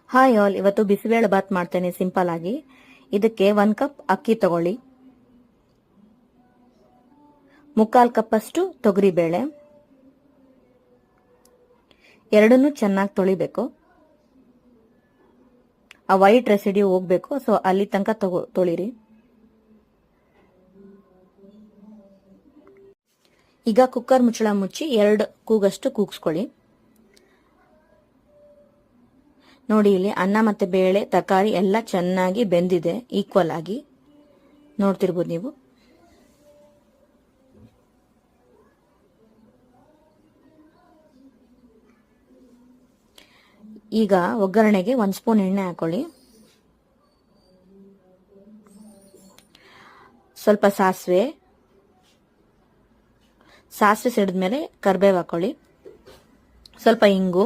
Hi all, ಇವತ್ತು ಬಿಸಿಬೇಳೆ ಬಾತ್ ಮಾಡ್ತೇನೆ simple ಆಗಿ. ಇದಕ್ಕೆ 1 ಕಪ್ ಅಕ್ಕಿ ತಗೊಳ್ಳಿ, 3/4 ಕಪ್ ಅಷ್ಟು ತೊಗರಿ ಬೇಳೆ, ಎರಡನ್ನೂ ಚೆನ್ನಾಗಿ ತೊಳಿಬೇಕು. ಆ ವೈಟ್ ರೆಸಿಡ್ಯೂ ಹೋಗ್ಬೇಕು, ಸೊ ಅಲ್ಲಿ ತನಕ ತೊಳಿರಿ. ಈಗ ಕುಕ್ಕರ್ ಮುಚ್ಚಳ ಮುಚ್ಚಿ 2 ಕೂಗಷ್ಟು ಕೂಗಿಸ್ಕೊಳ್ಳಿ. ನೋಡಿ, ಇಲ್ಲಿ ಅನ್ನ ಮತ್ತೆ ಬೇಳೆ ತರಕಾರಿ ಎಲ್ಲ ಚೆನ್ನಾಗಿ ಬೆಂದಿದೆ, ಈಕ್ವಲ್ ಆಗಿ ನೋಡ್ತಿರ್ಬೋದು ನೀವು. ಈಗ ಒಗ್ಗರಣೆಗೆ 1 ಸ್ಪೂನ್ ಎಣ್ಣೆ ಹಾಕೊಳ್ಳಿ, ಸ್ವಲ್ಪ ಸಾಸಿವೆ ಸಿಡಿದ್ಮೇಲೆ ಕರಿಬೇವು ಹಾಕೊಳ್ಳಿ, ಸ್ವಲ್ಪ ಇಂಗು,